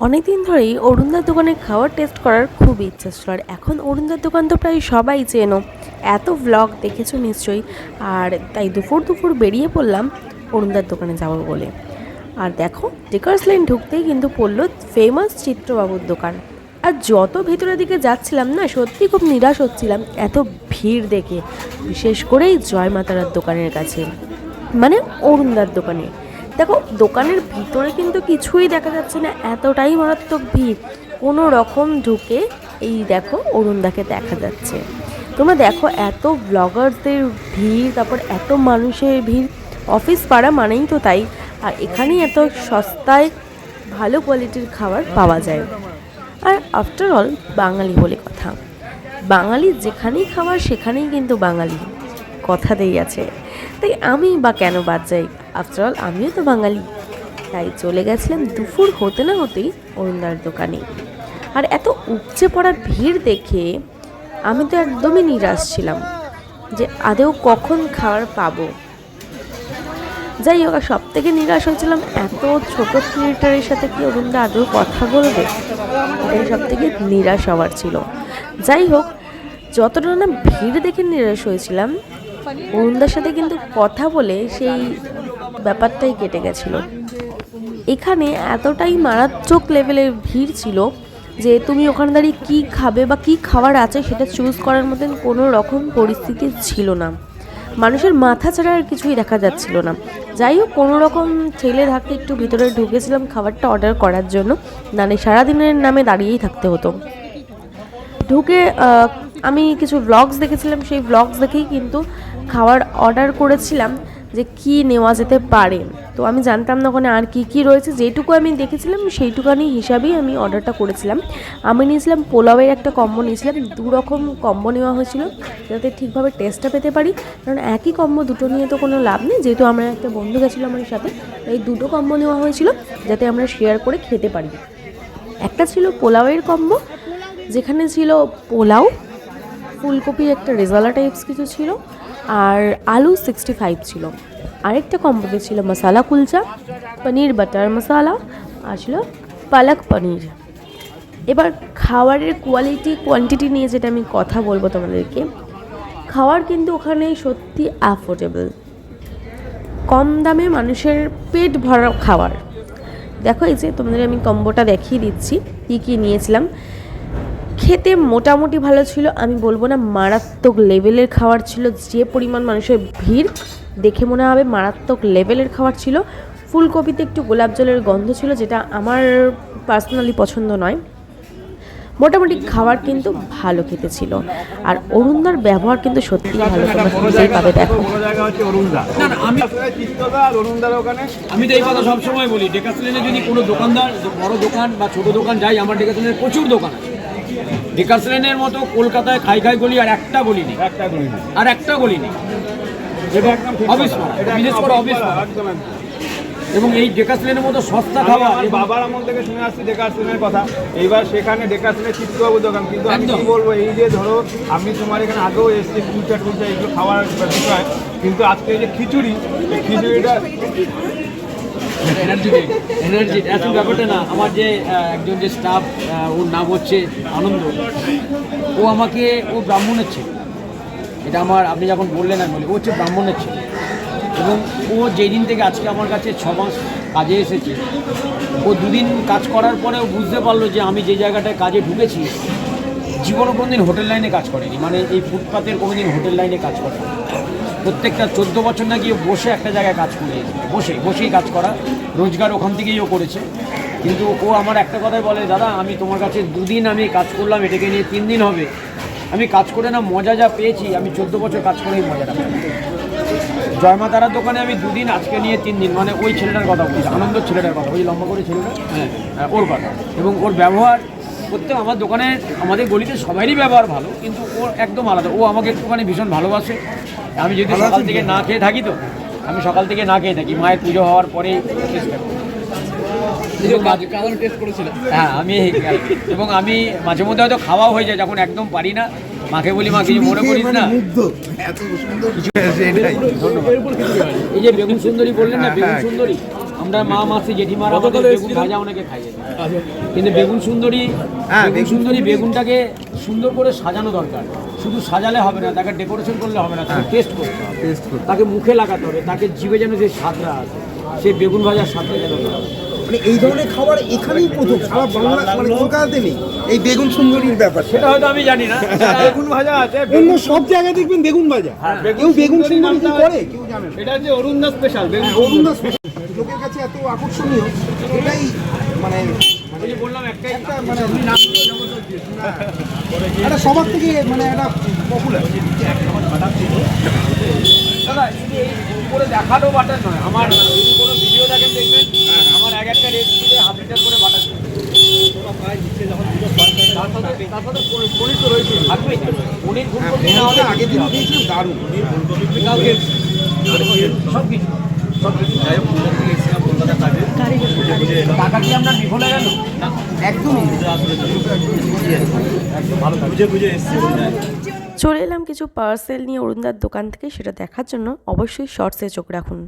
অনেকদিন ধরেই অরুণদার দোকানে খাবার টেস্ট করার খুব ইচ্ছা ছিল। আর এখন অরুণদার দোকান তো প্রায় সবাই চেনো, এত ভ্লগ দেখেছো নিশ্চয়ই। আর তাই দুপুর দুপুর বেরিয়ে পড়লাম অরুণদার দোকানে যাবো বলে। আর দেখো, ডেকার্স লাইন ঢুকতেই কিন্তু পড়লো ফেমাস চিত্রবাবুর দোকান। আর যত ভেতরের দিকে যাচ্ছিলাম না, সত্যি খুব নিরাশ হচ্ছিলাম এত ভিড় দেখে, বিশেষ করেই জয় মাতারার দোকানের কাছে, মানে অরুণদার দোকানে। দেখো, দোকানের ভিতরে কিন্তু কিছুই দেখা যাচ্ছে না, এতটাই মারাত্মক ভিড়। কোনো রকম ঢুকে এই দেখো অরুণদাকে দেখা যাচ্ছে। তোমরা দেখো, এত ব্লগারদের ভিড়, তারপর এত মানুষের ভিড়। অফিস পাড়া মানেই তো তাই। আর এখানেই এত সস্তায় ভালো কোয়ালিটির খাবার পাওয়া যায়। আর আফটার অল বাঙালি বলে কথা, বাঙালি যেখানেই খাবার সেখানেই কিন্তু বাঙালি, কথাতেই আছে। তাই আমি বা কেন বাদ যাই, আফটার অল আমিও তো বাঙালি। তাই চলে গেছিলাম দুপুর হতে না হতেই অরুণদার দোকানে। আর এত উপচে পড়া ভিড় দেখে আমি তো একদমই নিরাশ ছিলাম যে আদেও কখন খাবার পাবো। যাই হোক, সব থেকে নিরাশ হয়েছিলাম এত ছোট ক্রিয়েটারের সাথে কি অরুণদা আদৌ কথা বলবে, এটাই সব থেকে নিরাশ হওয়ার ছিল। যাই হোক, যতটা না ভিড় দেখে নিরাশ হয়েছিলাম, অরুণদার সাথে কিন্তু কথা বলে সেই ব্যাপারটাই কেটে গেছিলো। এখানে এতটাই মারাত্মক লেভেলের ভিড় ছিল যে তুমি ওখানে দাঁড়িয়ে কী খাবে বা কী খাবার আছে সেটা চুজ করার মতন কোনো রকম পরিস্থিতি ছিল না। মানুষের মাথা ছাড়া আর কিছুই দেখা যাচ্ছিল না। যাই হোক, কোনো রকম ঠেলে ধাক্কে একটু ভিতরে ঢুকেছিলাম খাবারটা অর্ডার করার জন্য, নাহলে সারাদিনের নামে দাঁড়িয়েই থাকতে হতো। ঢুকে আমি কিছু ব্লগস দেখেছিলাম, সেই ব্লগস দেখেই কিন্তু খাবার অর্ডার করেছিলাম যে কি নেওয়া যেতে পারে। তো আমি জানতাম না ওখানে আর কি কি রয়েছে, যেটুকু আমি দেখেছিলাম সেইটুকানি হিসাবেই আমি অর্ডারটা করেছিলাম। আমি নিয়েছিলাম পোলাওয়ের একটা কম্বো নিয়েছিলাম, 2 রকম কম্বো নেওয়া হয়েছিল যাতে ঠিকভাবে টেস্টটা পেতে পারি। কারণ একই কম্বো দুটো নিয়ে তো কোনো লাভ নেই, যেহেতু আমরা একটা বন্ধু গেছিলো আমার সাথে, এই 2টো কম্বো নেওয়া হয়েছিল যাতে আমরা শেয়ার করে খেতে পারি। একটা ছিল পোলাওয়ের কম্বো, যেখানে ছিল পোলাও, ফুলকপির একটা রেজালা টাইপস কিছু ছিল, আর আলু 65 ছিল। আরেকটা কম্বোতে ছিল মশালা কুলচা, পনির বাটার মশালা, আর ছিল পালক পনির। এবার খাবারের কোয়ালিটি কোয়ান্টিটি নিয়ে যেটা আমি কথা বলবো তোমাদেরকে, খাবার কিন্তু ওখানে সত্যি অ্যাফোর্ডেবল, কম দামে মানুষের পেট ভরা খাবার। দেখো, এই যে তোমাদের আমি কম্বোটা দেখিয়ে দিচ্ছি কী কী নিয়েছিলাম। খেতে মোটামুটি ভালো ছিল, আমি বলবো না মারাত্মক লেভেলের খাবার ছিল। যে পরিমাণ মানুষের ভিড় দেখে মনে হবে মারাত্মক লেভেলের খাবার ছিল। ফুলকপিতে একটু গোলাপ জলের গন্ধ ছিল, যেটা আমার পার্সোনালি পছন্দ নয়। মোটামুটি খাবার কিন্তু ভালো খেতে ছিল। আর অরুণদার ব্যবহার কিন্তু সত্যিই ভালো, তোমরা নিজেই পাবে দেখো। আমি তো এই কথা সবসময় বলি, ডেকার্সলেনে যদি কোনো দোকানদার বড় দোকান বা ছোট দোকান যাই, আমার ডেকার্সলেনের প্রচুর দোকান আছে। ডেকার্সলেনের মতো কলকাতায় খাই খাই গলি আর একটা গলি নেই, বিশেষ করে অফিস। এবং এই ডেকার্সলেনের মতো সস্তা খাবার বাবার আমল থেকে শুনে আসছি ডেকার্সলেনের কথা। এইবার সেখানে ডেকার্সলেনের চিত্রবাবু দোকান, কিন্তু আমি কি বলবো, এই যে ধরো আমি তোমার এখানে আগেও এসছি কুলচা এগুলো খাওয়ার বিষয়, কিন্তু আজকে এই যে খিচুড়ি, এই খিচুড়িটা এনার্জি এত ব্যাপারটা না। আমার যে একজন যে স্টাফ, ওর নাম হচ্ছে আনন্দ, ও আমাকে, ও ব্রাহ্মণের ছেলে, এটা আমার, আপনি যখন বললেন আমি বলি, ও হচ্ছে ব্রাহ্মণের ছেলে। এবং ও যেদিন থেকে আজকে আমার কাছে 6 মাস কাজে এসেছে, ও 2 দিন কাজ করার পরে ও বুঝতে পারলো যে আমি যে জায়গাটায় কাজে ঢুকেছি, জীবনও কোনোদিন হোটেল লাইনে কাজ করেনি, মানে এই ফুটপাতের কোনোদিন হোটেল লাইনে কাজ করেনি। প্রত্যেকটা 14 বছর নাকি ও বসে একটা জায়গায় কাজ করে, বসেই কাজ করা, রোজগার ওখান থেকেই ও করেছে। কিন্তু ও আমার একটা কথাই বলে, দাদা আমি তোমার কাছে 2 দিন আমি কাজ করলাম, এটাকে নিয়ে 3 দিন হবে, আমি কাজ করে না মজা যা পেয়েছি, আমি 14 বছর কাজ করেই মজাটা পাই। জয়মা তারার দোকানে আমি 2 দিন, আজকে নিয়ে 3 দিন, মানে ওই ছেলেটার কথা বলছি, আনন্দের ছেলেটার কথা, ওই লম্বা করে ছেলেটা, হ্যাঁ ওর কথা। এবং ওর ব্যবহার প্রত্যেক, আমার দোকানে আমাদের গলিতে সবারই ব্যবহার ভালো, কিন্তু ওর একদম আলাদা। ও আমাকে একটুখানি ভীষণ ভালোবাসে। আমি যদি সকাল থেকে না খেয়ে থাকি, তো আমি সকাল থেকে না খেয়ে থাকি, মায়ের পুজো হওয়ার পরেই টেস্ট করেছিলাম। হ্যাঁ, আমি এবং আমি মাঝে মধ্যে হয়তো খাওয়া হয়ে যায়, যখন একদম পারি না মাকে বলি মা কিছু মনে করিস না। এত সুন্দর কিছু এই যে বেগুন সুন্দরী বললেন না, বেগুন সুন্দরী আমরা মা মাসি জেঠিমারা আমাদের বেগুন ভাজা অনেকে খাইয়ে কিন্তু বেগুন সুন্দরী বেগুনটাকে সুন্দর করে সাজানো দরকার। শুধু সাজালে হবে না, তাকে ডেকোরেশন করলে হবে না, তাকে টেস্ট করতে হবে, তাকে মুখে লাগাতে হবে, তাকে জিভে যেন যে স্বাদটা আছে সেই বেগুন ভাজার স্বাদটা যেন হবে। মানে এই ধরনের খাবার এখানেই প্রথম, সারা বাংলা মানে কলকাতাতে নেই এই বেগুন সুন্দরীর ব্যাপার। সেটা হয়তো আমি জানি না। বেগুন ভাজা আছে, অন্য সব জায়গায় দেখবেন বেগুন ভাজা, কেউ বেগুন সুন্দরী কি করে কেউ জানে না। এটা যে অরুণদা স্পেশাল বেগুন অরুণদা স্পেশাল লোকের কাছে এত আকর্ষণীয়, এটাই মানে ওই যে বললাম একটাই একটা মানে এটা সবার থেকে মানে একটা পপুলার। দাদা এই উপরে দেখানো বাটার নয়, আমার যদি কোনো ভিডিও দেখেন দেখবেন আমার একটা রেসিপিতে হাফ লিটার করে বাটার পনির তো রয়েছে, থাকবেই পনির ফুলকপি না হলে আগের দিনও খেয়েছিলাম, দারুণ। কালকে সব কিছু টাকা কি আপনার বিফলে গেল? একদমই চলে এলাম কিছু পার্সেল নিয়ে অরুণদার দোকান থেকে, সেটা দেখার জন্য অবশ্যই শর্টসে চোখ রাখুন।